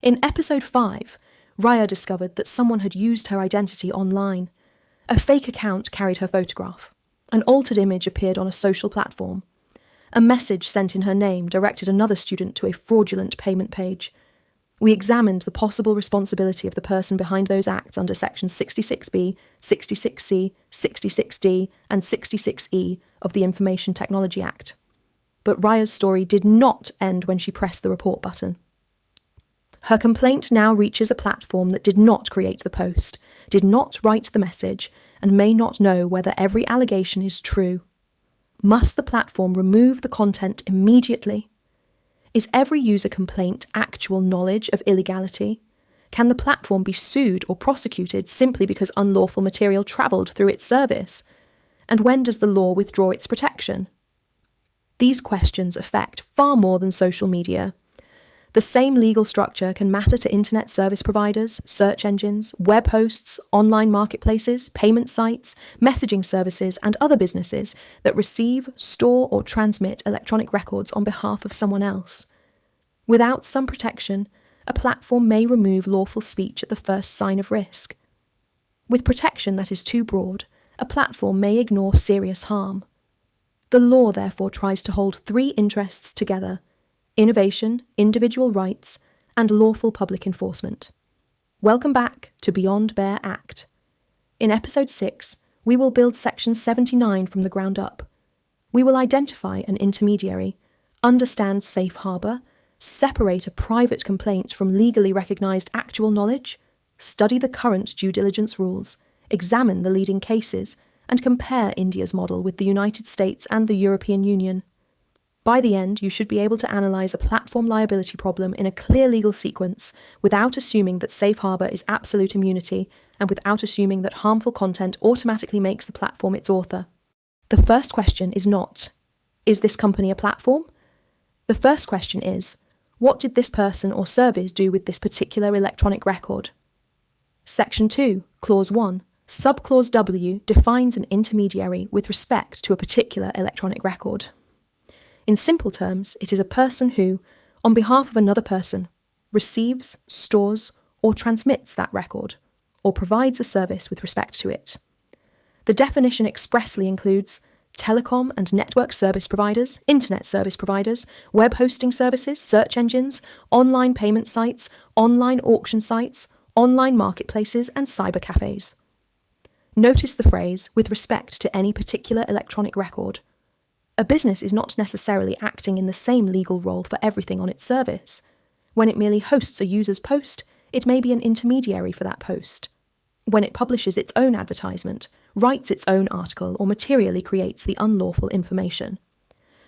In episode 5, Riya discovered that someone had used her identity online. A fake account carried her photograph. An altered image appeared on a social platform. A message sent in her name directed another student to a fraudulent payment page. We examined the possible responsibility of the person behind those acts under Sections 66B, 66C, 66D, and 66E of the Information Technology Act. But Riya's story did not end when she pressed the report button. Her complaint now reaches a platform that did not create the post, did not write the message, and may not know whether every allegation is true. Must the platform remove the content immediately? Is every user complaint actual knowledge of illegality? Can the platform be sued or prosecuted simply because unlawful material travelled through its service? And when does the law withdraw its protection? These questions affect far more than social media. The same legal structure can matter to internet service providers, search engines, web hosts, online marketplaces, payment sites, messaging services, and other businesses that receive, store, or transmit electronic records on behalf of someone else. Without some protection, a platform may remove lawful speech at the first sign of risk. With protection that is too broad, a platform may ignore serious harm. The law therefore tries to hold three interests together: innovation, individual rights, and lawful public enforcement. Welcome back to Beyond Bare Act. In episode 6, we will build Section 79 from the ground up. We will identify an intermediary, understand safe harbour, separate a private complaint from legally recognised actual knowledge, study the current due diligence rules, examine the leading cases, and compare India's model with the United States and the European Union. By the end, you should be able to analyse a platform liability problem in a clear legal sequence without assuming that safe harbour is absolute immunity and without assuming that harmful content automatically makes the platform its author. The first question is not, is this company a platform? The first question is, what did this person or service do with this particular electronic record? Section 2, Clause 1, Subclause W defines an intermediary with respect to a particular electronic record. In simple terms, it is a person who, on behalf of another person, receives, stores, or transmits that record, or provides a service with respect to it. The definition expressly includes telecom and network service providers, internet service providers, web hosting services, search engines, online payment sites, online auction sites, online marketplaces, and cyber cafes. Notice the phrase, with respect to any particular electronic record. A business is not necessarily acting in the same legal role for everything on its service. When it merely hosts a user's post, it may be an intermediary for that post. When it publishes its own advertisement, writes its own article, or materially creates the unlawful information.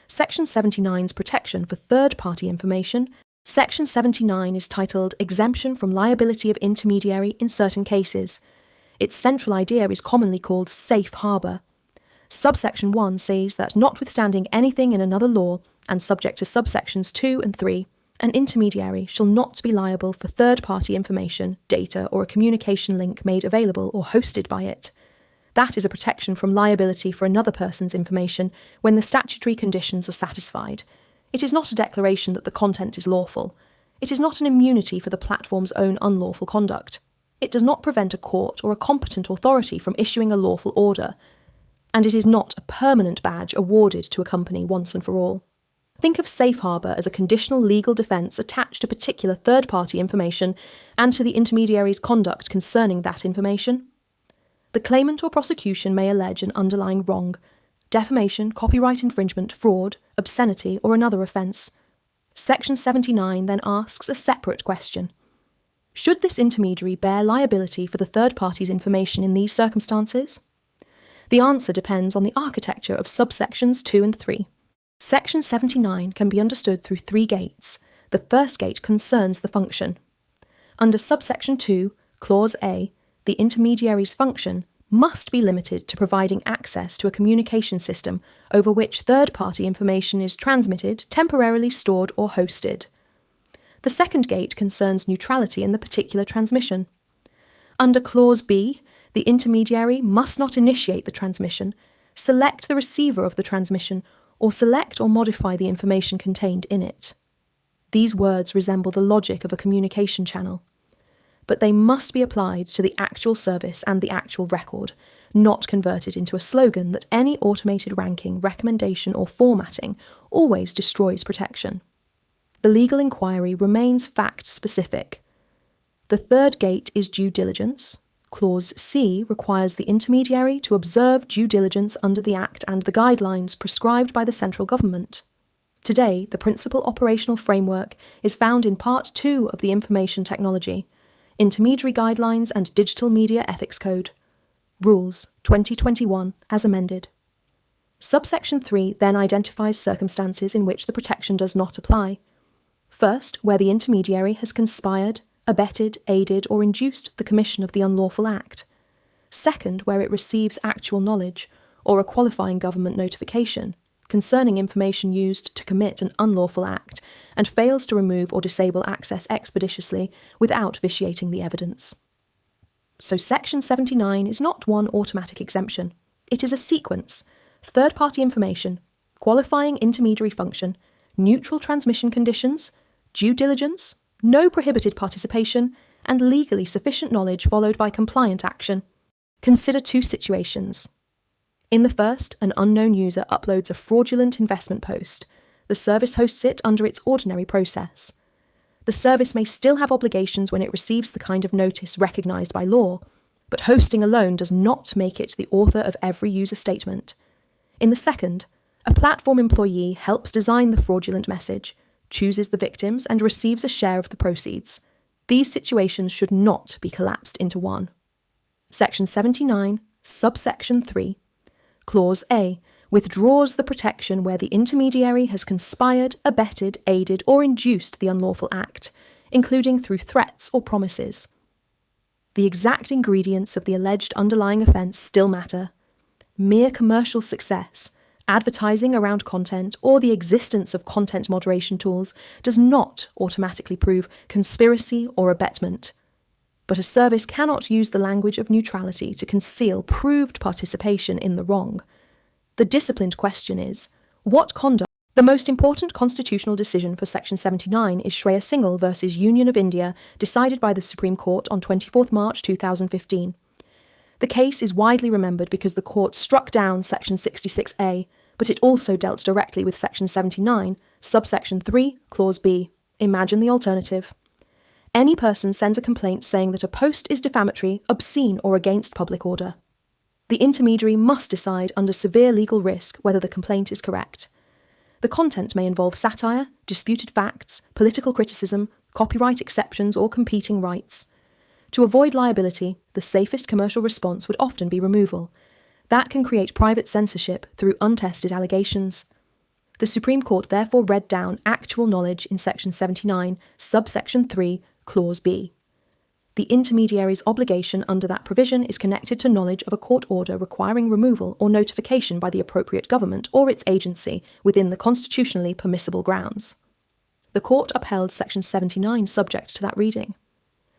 Section 79's protection for third-party information. Section 79 is titled Exemption from Liability of Intermediary in Certain Cases. Its central idea is commonly called safe harbour. Subsection 1 says that notwithstanding anything in another law, and subject to subsections 2 and 3, an intermediary shall not be liable for third-party information, data, or a communication link made available or hosted by it. That is a protection from liability for another person's information when the statutory conditions are satisfied. It is not a declaration that the content is lawful. It is not an immunity for the platform's own unlawful conduct. It does not prevent a court or a competent authority from issuing a lawful order. And it is not a permanent badge awarded to a company once and for all. Think of safe harbour as a conditional legal defence attached to particular third-party information and to the intermediary's conduct concerning that information. The claimant or prosecution may allege an underlying wrong: defamation, copyright infringement, fraud, obscenity, or another offence. Section 79 then asks a separate question. Should this intermediary bear liability for the third party's information in these circumstances? The answer depends on the architecture of subsections 2 and 3. Section 79 can be understood through 3 gates. The first gate concerns the function. Under subsection 2, Clause A, the intermediary's function must be limited to providing access to a communication system over which third-party information is transmitted, temporarily stored, or hosted. The second gate concerns neutrality in the particular transmission. Under Clause B, the intermediary must not initiate the transmission, select the receiver of the transmission, or select or modify the information contained in it. These words resemble the logic of a communication channel, but they must be applied to the actual service and the actual record, not converted into a slogan that any automated ranking, recommendation, or formatting always destroys protection. The legal inquiry remains fact-specific. The third gate is due diligence. Clause C requires the intermediary to observe due diligence under the Act and the guidelines prescribed by the central government. Today, the principal operational framework is found in Part 2 of the Information Technology, Intermediary Guidelines and Digital Media Ethics Code, Rules 2021 as amended. Subsection 3 then identifies circumstances in which the protection does not apply. First, where the intermediary has conspired, abetted, aided, or induced the commission of the unlawful act. Second, where it receives actual knowledge, or a qualifying government notification, concerning information used to commit an unlawful act, and fails to remove or disable access expeditiously without vitiating the evidence. So Section 79 is not one automatic exemption. It is a sequence: third-party information, qualifying intermediary function, neutral transmission conditions, due diligence, no prohibited participation, and legally sufficient knowledge followed by compliant action. Consider two situations. In the first, an unknown user uploads a fraudulent investment post. The service hosts it under its ordinary process. The service may still have obligations when it receives the kind of notice recognised by law, but hosting alone does not make it the author of every user statement. In the second, a platform employee helps design the fraudulent message, chooses the victims, and receives a share of the proceeds. These situations should not be collapsed into one. Section 79, subsection 3, Clause A, withdraws the protection where the intermediary has conspired, abetted, aided, or induced the unlawful act, including through threats or promises. The exact ingredients of the alleged underlying offence still matter. Mere commercial success, advertising around content, or the existence of content moderation tools does not automatically prove conspiracy or abetment. But a service cannot use the language of neutrality to conceal proved participation in the wrong. The disciplined question is, what conduct? The most important constitutional decision for Section 79 is Shreya Singhal versus Union of India, decided by the Supreme Court on 24 March 2015. The case is widely remembered because the court struck down Section 66A, but it also dealt directly with Section 79, subsection 3, Clause B. Imagine the alternative. Any person sends a complaint saying that a post is defamatory, obscene, or against public order. The intermediary must decide under severe legal risk whether the complaint is correct. The content may involve satire, disputed facts, political criticism, copyright exceptions, or competing rights. To avoid liability, the safest commercial response would often be removal. That can create private censorship through untested allegations. The Supreme Court therefore read down actual knowledge in Section 79, subsection 3, Clause B. The intermediary's obligation under that provision is connected to knowledge of a court order requiring removal or notification by the appropriate government or its agency within the constitutionally permissible grounds. The court upheld Section 79 subject to that reading.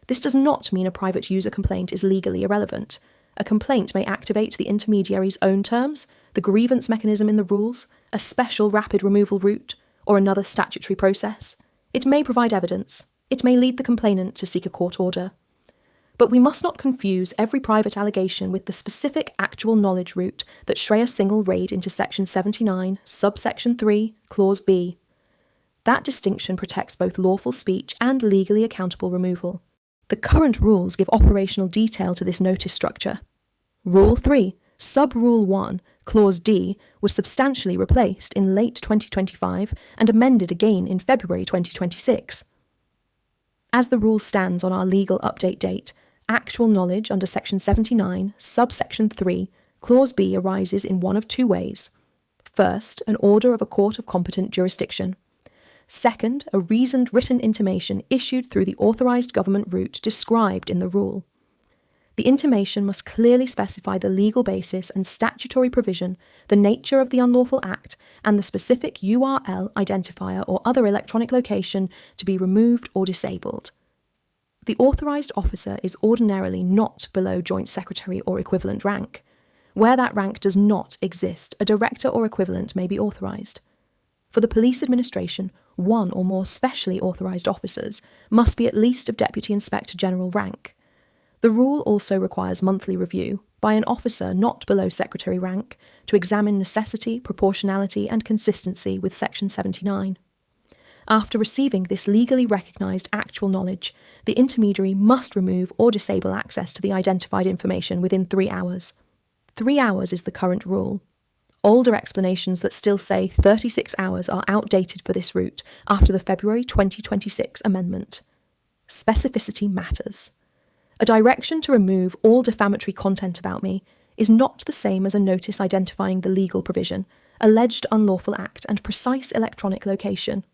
This does not mean a private user complaint is legally irrelevant. A complaint may activate the intermediary's own terms, the grievance mechanism in the rules, a special rapid removal route, or another statutory process. It may provide evidence. It may lead the complainant to seek a court order. But we must not confuse every private allegation with the specific actual knowledge route that Shreya Singhal read into Section 79, subsection 3, Clause B. That distinction protects both lawful speech and legally accountable removal. The current rules give operational detail to this notice structure. Rule 3, Sub-Rule 1, Clause D, was substantially replaced in late 2025 and amended again in February 2026. As the rule stands on our legal update date, actual knowledge under Section 79, subsection 3, Clause B arises in one of two ways. First, an order of a court of competent jurisdiction. Second, a reasoned written intimation issued through the authorised government route described in the rule. The intimation must clearly specify the legal basis and statutory provision, the nature of the unlawful act, and the specific URL identifier or other electronic location to be removed or disabled. The authorised officer is ordinarily not below Joint Secretary or equivalent rank. Where that rank does not exist, a director or equivalent may be authorised. For the police administration, one or more specially authorised officers must be at least of Deputy Inspector General rank. The rule also requires monthly review by an officer not below Secretary rank to examine necessity, proportionality and consistency with Section 79. After receiving this legally recognised actual knowledge, the intermediary must remove or disable access to the identified information within 3 hours. 3 hours is the current rule. Older explanations that still say 36 hours are outdated for this route after the February 2026 amendment. Specificity matters. A direction to remove all defamatory content about me is not the same as a notice identifying the legal provision, alleged unlawful act and precise electronic location.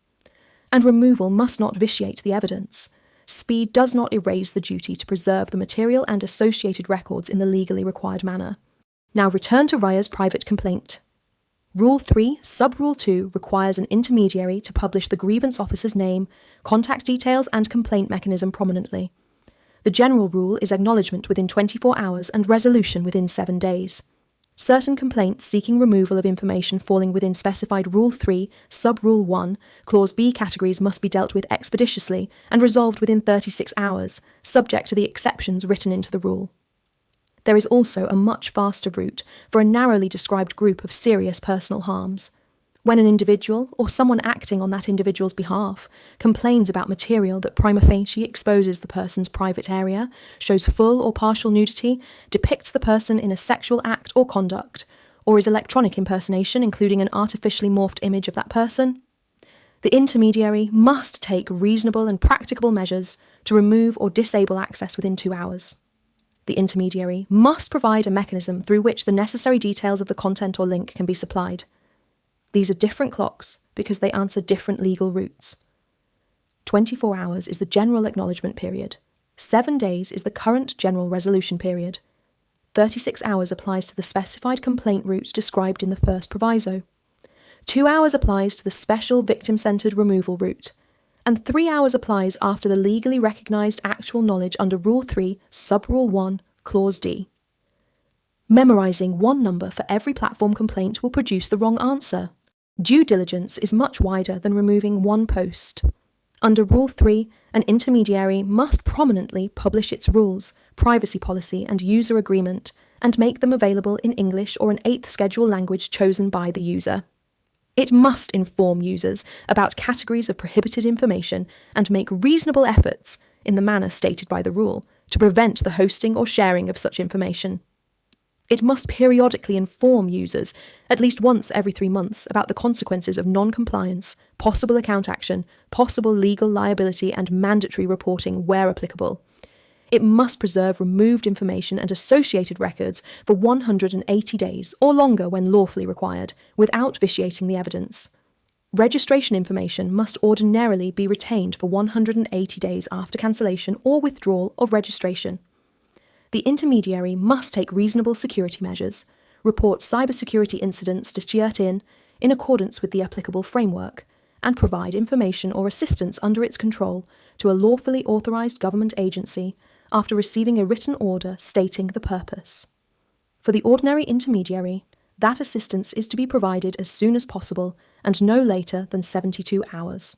And removal must not vitiate the evidence. Speed does not erase the duty to preserve the material and associated records in the legally required manner. Now return to Riya's private complaint. Rule 3, Sub-Rule 2 requires an intermediary to publish the grievance officer's name, contact details and complaint mechanism prominently. The general rule is acknowledgement within 24 hours and resolution within 7 days. Certain complaints seeking removal of information falling within specified Rule 3, Sub-Rule 1, Clause B categories must be dealt with expeditiously and resolved within 36 hours, subject to the exceptions written into the rule. There is also a much faster route for a narrowly described group of serious personal harms. When an individual, or someone acting on that individual's behalf, complains about material that prima facie exposes the person's private area, shows full or partial nudity, depicts the person in a sexual act or conduct, or is electronic impersonation including an artificially morphed image of that person, the intermediary must take reasonable and practicable measures to remove or disable access within 2 hours. The intermediary must provide a mechanism through which the necessary details of the content or link can be supplied. These are different clocks because they answer different legal routes. 24 hours is the general acknowledgement period. 7 days is the current general resolution period. 36 hours applies to the specified complaint route described in the first proviso. 2 hours applies to the special victim-centred removal route. And 3 hours applies after the legally recognised actual knowledge under Rule 3, Sub-Rule 1, Clause D. Memorising one number for every platform complaint will produce the wrong answer. Due diligence is much wider than removing one post. Under Rule 3, an intermediary must prominently publish its rules, privacy policy and user agreement, and make them available in English or an 8th schedule language chosen by the user. It must inform users about categories of prohibited information and make reasonable efforts, in the manner stated by the rule, to prevent the hosting or sharing of such information. It must periodically inform users, at least once every 3 months, about the consequences of non-compliance, possible account action, possible legal liability and mandatory reporting where applicable. It must preserve removed information and associated records for 180 days, or longer when lawfully required, without vitiating the evidence. Registration information must ordinarily be retained for 180 days after cancellation or withdrawal of registration. The intermediary must take reasonable security measures, report cybersecurity incidents to TIRT in accordance with the applicable framework, and provide information or assistance under its control to a lawfully authorised government agency after receiving a written order stating the purpose. For the ordinary intermediary, that assistance is to be provided as soon as possible and no later than 72 hours.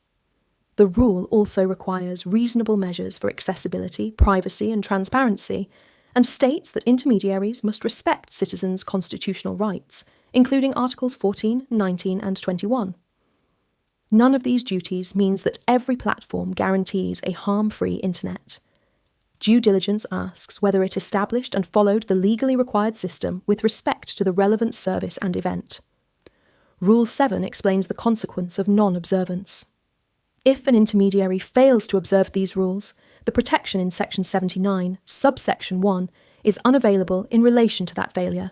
The rule also requires reasonable measures for accessibility, privacy and transparency, and states that intermediaries must respect citizens' constitutional rights, including Articles 14, 19 and 21. None of these duties means that every platform guarantees a harm-free internet. Due diligence asks whether it established and followed the legally required system with respect to the relevant service and event. Rule 7 explains the consequence of non-observance. If an intermediary fails to observe these rules, the protection in Section 79, subsection 1, is unavailable in relation to that failure,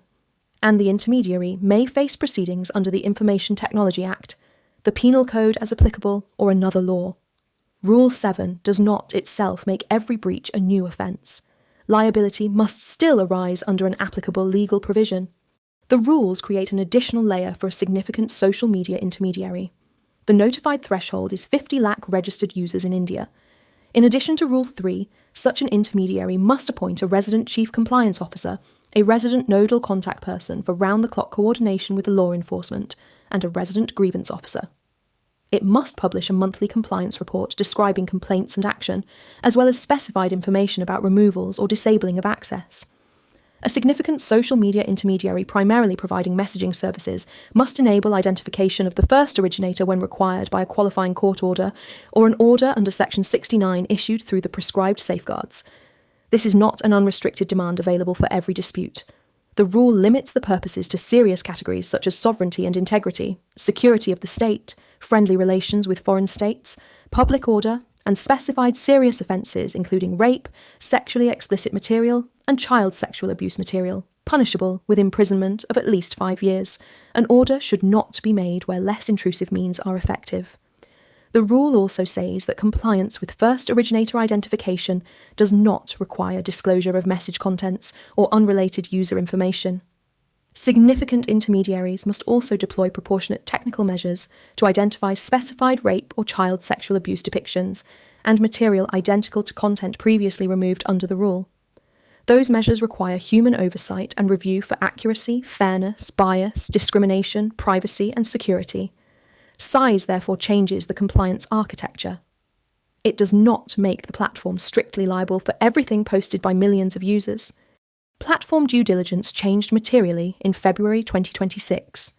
and the intermediary may face proceedings under the Information Technology Act, the Penal Code as applicable, or another law. Rule 7 does not itself make every breach a new offence. Liability must still arise under an applicable legal provision. The rules create an additional layer for a significant social media intermediary. The notified threshold is 50 lakh registered users in India. In addition to Rule 3, such an intermediary must appoint a resident chief compliance officer, a resident nodal contact person for round-the-clock coordination with the law enforcement, and a resident grievance officer. It must publish a monthly compliance report describing complaints and action, as well as specified information about removals or disabling of access. A significant social media intermediary primarily providing messaging services must enable identification of the first originator when required by a qualifying court order or an order under Section 69 issued through the prescribed safeguards. This is not an unrestricted demand available for every dispute. The rule limits the purposes to serious categories such as sovereignty and integrity, security of the state, friendly relations with foreign states, public order, and specified serious offences including rape, sexually explicit material, and child sexual abuse material, punishable with imprisonment of at least 5 years. An order should not be made where less intrusive means are effective. The rule also says that compliance with first originator identification does not require disclosure of message contents or unrelated user information. Significant intermediaries must also deploy proportionate technical measures to identify specified rape or child sexual abuse depictions and material identical to content previously removed under the rule. Those measures require human oversight and review for accuracy, fairness, bias, discrimination, privacy, and security. Size therefore changes the compliance architecture. It does not make the platform strictly liable for everything posted by millions of users. Platform due diligence changed materially in February 2026.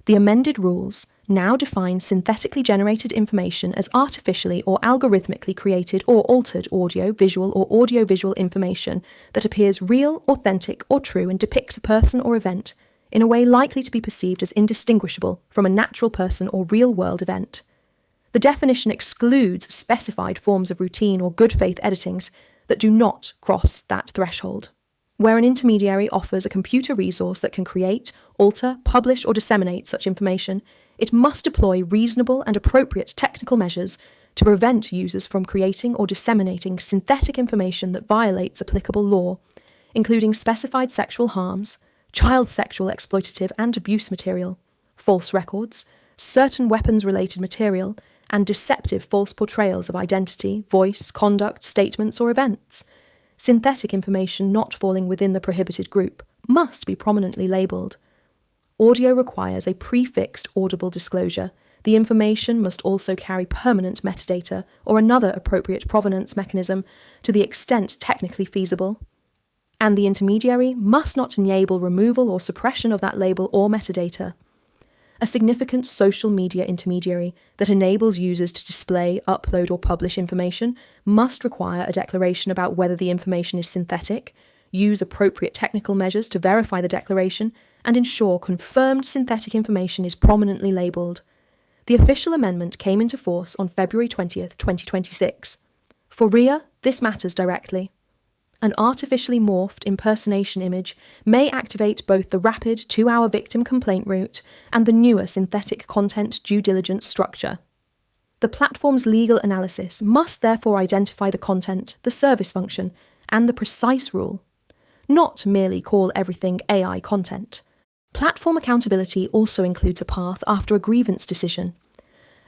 The amended rules now define synthetically generated information as artificially or algorithmically created or altered audio, visual, or audiovisual information that appears real, authentic, or true and depicts a person or event in a way likely to be perceived as indistinguishable from a natural person or real-world event. The definition excludes specified forms of routine or good faith editings that do not cross that threshold. Where an intermediary offers a computer resource that can create, alter, publish, or disseminate such information, it must deploy reasonable and appropriate technical measures to prevent users from creating or disseminating synthetic information that violates applicable law, including specified sexual harms, child sexual exploitative and abuse material, false records, certain weapons-related material, and deceptive false portrayals of identity, voice, conduct, statements, or events. Synthetic information not falling within the prohibited group must be prominently labelled. Audio requires a prefixed audible disclosure. The information must also carry permanent metadata or another appropriate provenance mechanism to the extent technically feasible. And the intermediary must not enable removal or suppression of that label or metadata. A significant social media intermediary that enables users to display, upload, or publish information must require a declaration about whether the information is synthetic, use appropriate technical measures to verify the declaration, and ensure confirmed synthetic information is prominently labelled. The official amendment came into force on February 20th, 2026. For Riya, this matters directly. An artificially morphed impersonation image may activate both the rapid 2-hour victim complaint route and the newer synthetic content due diligence structure. The platform's legal analysis must therefore identify the content, the service function, and the precise rule, not merely call everything AI content. Platform accountability also includes a path after a grievance decision.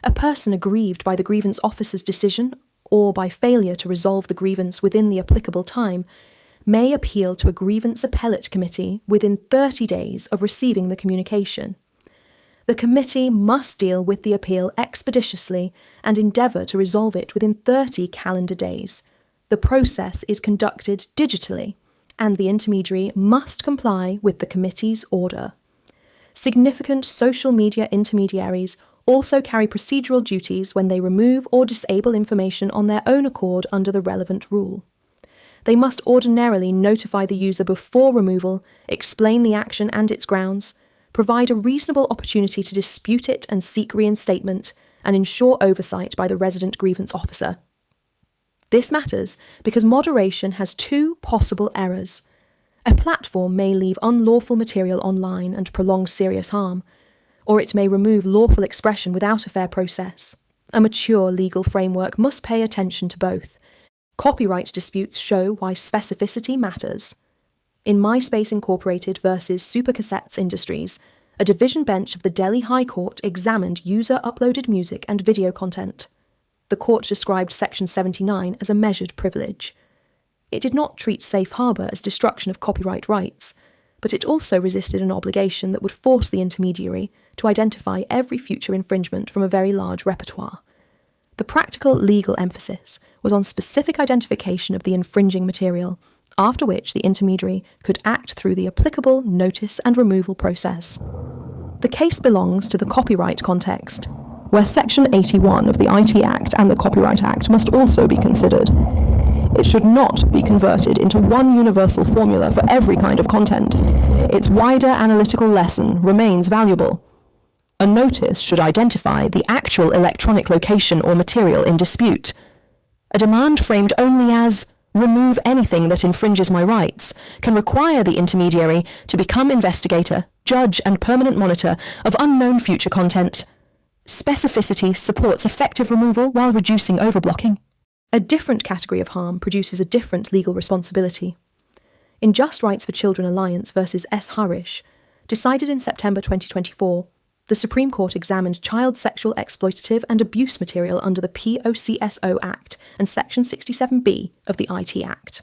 A person aggrieved by the grievance officer's decision or by failure to resolve the grievance within the applicable time, may appeal to a grievance appellate committee within 30 days of receiving the communication. The committee must deal with the appeal expeditiously and endeavour to resolve it within 30 calendar days. The process is conducted digitally, and the intermediary must comply with the committee's order. Significant social media intermediaries also carry procedural duties when they remove or disable information on their own accord under the relevant rule. They must ordinarily notify the user before removal, explain the action and its grounds, provide a reasonable opportunity to dispute it and seek reinstatement, and ensure oversight by the resident grievance officer. This matters because moderation has 2 possible errors. A platform may leave unlawful material online and prolong serious harm, or it may remove lawful expression without a fair process. A mature legal framework must pay attention to both. Copyright disputes show why specificity matters. In MySpace Incorporated versus Supercassettes Industries, a division bench of the Delhi High Court examined user-uploaded music and video content. The court described Section 79 as a measured privilege. It did not treat safe harbour as destruction of copyright rights, but it also resisted an obligation that would force the intermediary to identify every future infringement from a very large repertoire. The practical legal emphasis was on specific identification of the infringing material, after which the intermediary could act through the applicable notice and removal process. The case belongs to the copyright context, where Section 81 of the IT Act and the Copyright Act must also be considered. It should not be converted into one universal formula for every kind of content. Its wider analytical lesson remains valuable. A notice should identify the actual electronic location or material in dispute. A demand framed only as "remove anything that infringes my rights" can require the intermediary to become investigator, judge, and permanent monitor of unknown future content. Specificity supports effective removal while reducing overblocking. A different category of harm produces a different legal responsibility. In Just Rights for Children Alliance versus S. Harish, decided in September 2024, the Supreme Court examined child sexual exploitative and abuse material under the POCSO Act and Section 67B of the IT Act.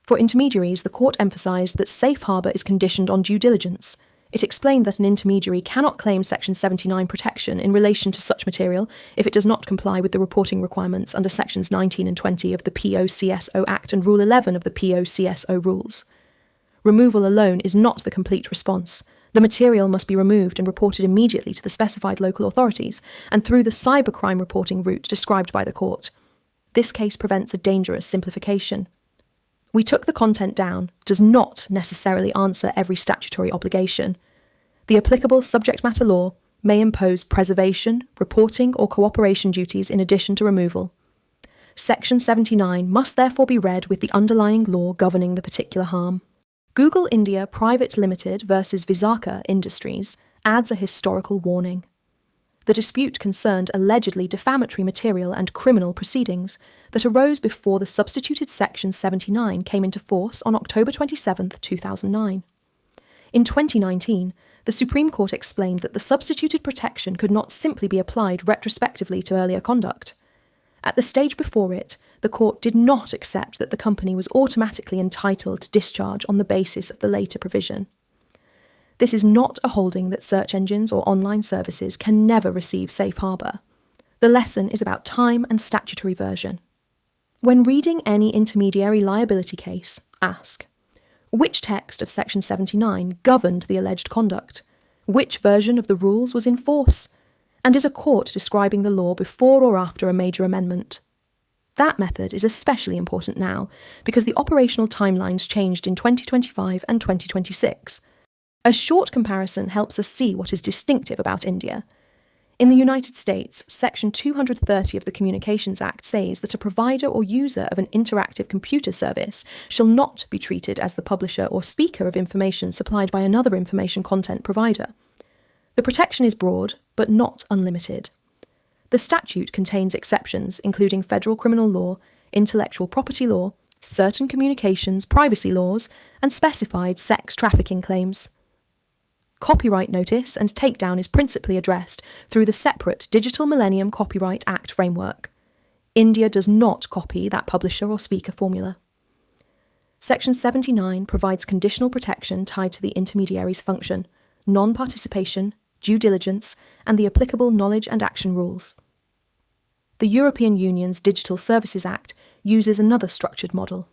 For intermediaries, the court emphasised that safe harbour is conditioned on due diligence. It explained that an intermediary cannot claim Section 79 protection in relation to such material if it does not comply with the reporting requirements under Sections 19 and 20 of the POCSO Act and Rule 11 of the POCSO rules. Removal alone is not the complete response. The material must be removed and reported immediately to the specified local authorities and through the cybercrime reporting route described by the court. This case prevents a dangerous simplification. "We took the content down" does not necessarily answer every statutory obligation. The applicable subject matter law may impose preservation, reporting, or cooperation duties in addition to removal. Section 79 must therefore be read with the underlying law governing the particular harm. Google India Private Limited versus Visaka Industries adds a historical warning. The dispute concerned allegedly defamatory material and criminal proceedings that arose before the substituted Section 79 came into force on October 27, 2009. In 2019, the Supreme Court explained that the substituted protection could not simply be applied retrospectively to earlier conduct. At the stage before it, the court did not accept that the company was automatically entitled to discharge on the basis of the later provision. This is not a holding that search engines or online services can never receive safe harbour. The lesson is about time and statutory version. When reading any intermediary liability case, ask: which text of Section 79 governed the alleged conduct? Which version of the rules was in force? And is a court describing the law before or after a major amendment? That method is especially important now because the operational timelines changed in 2025 and 2026. A short comparison helps us see what is distinctive about India. In the United States, Section 230 of the Communications Act says that a provider or user of an interactive computer service shall not be treated as the publisher or speaker of information supplied by another information content provider. The protection is broad, but not unlimited. The statute contains exceptions, including federal criminal law, intellectual property law, certain communications privacy laws, and specified sex trafficking claims. Copyright notice and takedown is principally addressed through the separate Digital Millennium Copyright Act framework. India does not copy that publisher or speaker formula. Section 79 provides conditional protection tied to the intermediary's function, non-participation, due diligence, and the applicable knowledge and action rules. The European Union's Digital Services Act uses another structured model.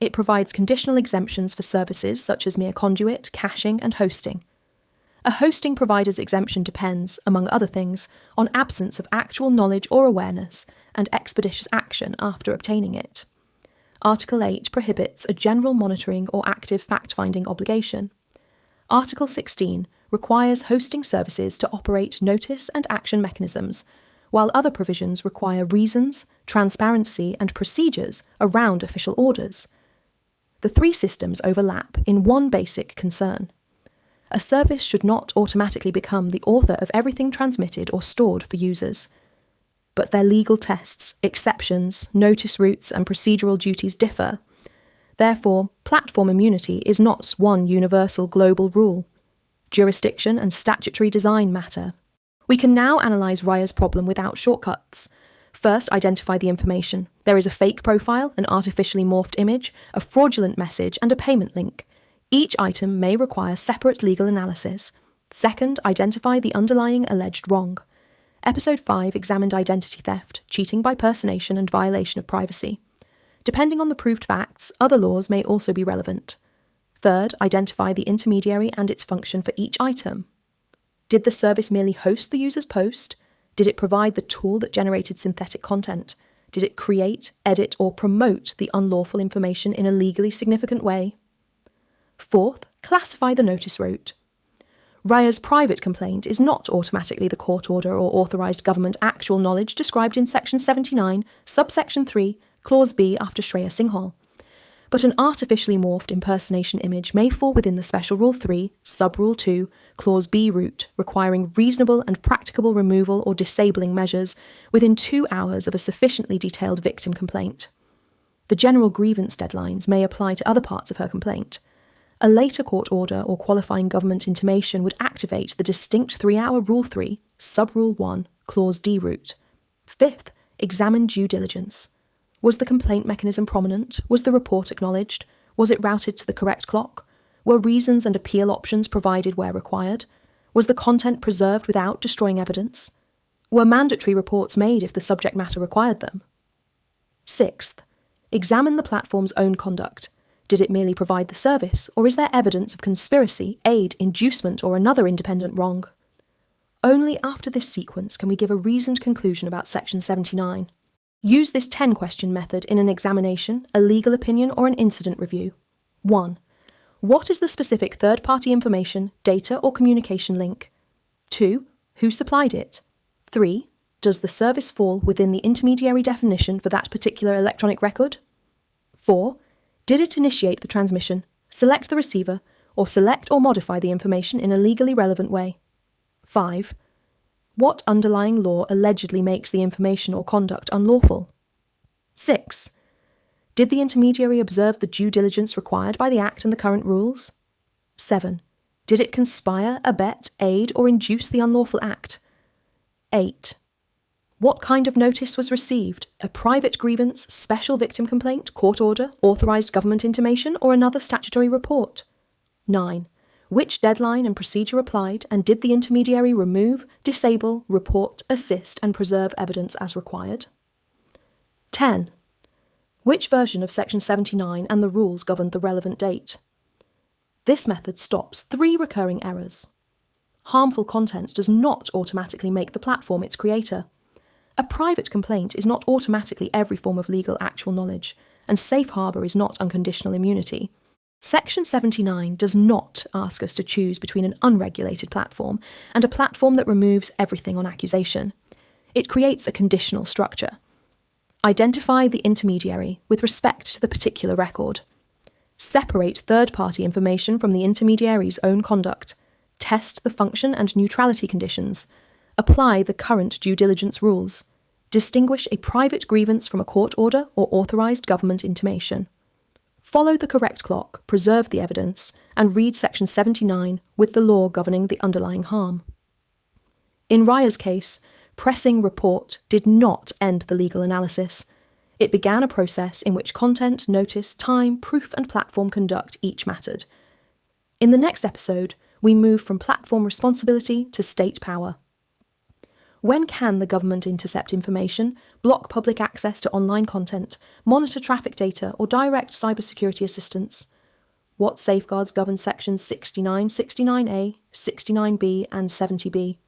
It provides conditional exemptions for services such as mere conduit, caching, and hosting. A hosting provider's exemption depends, among other things, on absence of actual knowledge or awareness and expeditious action after obtaining it. Article 8 prohibits a general monitoring or active fact-finding obligation. Article 16 requires hosting services to operate notice and action mechanisms, while other provisions require reasons, transparency, and procedures around official orders. The three systems overlap in one basic concern. A service should not automatically become the author of everything transmitted or stored for users. But their legal tests, exceptions, notice routes, and procedural duties differ. Therefore, platform immunity is not one universal global rule. Jurisdiction and statutory design matter. We can now analyse Riya's problem without shortcuts. First, identify the information. There is a fake profile, an artificially morphed image, a fraudulent message, and a payment link. Each item may require separate legal analysis. Second, identify the underlying alleged wrong. Episode 5 examined identity theft, cheating by personation and violation of privacy. Depending on the proved facts, other laws may also be relevant. Third, identify the intermediary and its function for each item. Did the service merely host the user's post? Did it provide the tool that generated synthetic content? Did it create, edit, or promote the unlawful information in a legally significant way? Fourth, classify the notice route. Riya's private complaint is not automatically the court order or authorised government actual knowledge described in Section 79, subsection 3, Clause B after Shreya Singhal. But an artificially morphed impersonation image may fall within the Special Rule 3, Sub-Rule 2, Clause B route, requiring reasonable and practicable removal or disabling measures within 2 hours of a sufficiently detailed victim complaint. The general grievance deadlines may apply to other parts of her complaint. A later court order or qualifying government intimation would activate the distinct 3-hour Rule 3, Sub-Rule 1, Clause D route. Fifth, examine due diligence. Was the complaint mechanism prominent? Was the report acknowledged? Was it routed to the correct clock? Were reasons and appeal options provided where required? Was the content preserved without destroying evidence? Were mandatory reports made if the subject matter required them? Sixth, examine the platform's own conduct. Did it merely provide the service, or is there evidence of conspiracy, aid, inducement, or another independent wrong? Only after this sequence can we give a reasoned conclusion about Section 79. Use this 10-question method in an examination, a legal opinion, or an incident review. 1. What is the specific third-party information, data, or communication link? 2. Who supplied it? 3. Does the service fall within the intermediary definition for that particular electronic record? 4. Did it initiate the transmission, select the receiver, or select or modify the information in a legally relevant way? 5. What underlying law allegedly makes the information or conduct unlawful? 6. Did the intermediary observe the due diligence required by the Act and the current rules? 7. Did it conspire, abet, aid, or induce the unlawful act? 8. What kind of notice was received? A private grievance, special victim complaint, court order, authorised government intimation, or another statutory report? 9. Which deadline and procedure applied, and did the intermediary remove, disable, report, assist, and preserve evidence as required? 10. Which version of Section 79 and the rules governed the relevant date? This method stops 3 recurring errors. Harmful content does not automatically make the platform its creator. A private complaint is not automatically every form of legal actual knowledge, and safe harbour is not unconditional immunity. Section 79 does not ask us to choose between an unregulated platform and a platform that removes everything on accusation. It creates a conditional structure. Identify the intermediary with respect to the particular record. Separate third-party information from the intermediary's own conduct. Test the function and neutrality conditions. Apply the current due diligence rules. Distinguish a private grievance from a court order or authorised government intimation. Follow the correct clock, preserve the evidence, and read Section 79 with the law governing the underlying harm. In Riya's case, pressing report did not end the legal analysis. It began a process in which content, notice, time, proof, and platform conduct each mattered. In the next episode, we move from platform responsibility to state power. When can the government intercept information, block public access to online content, monitor traffic data, or direct cybersecurity assistance? What safeguards govern Sections 69, 69A, 69B, and 70B?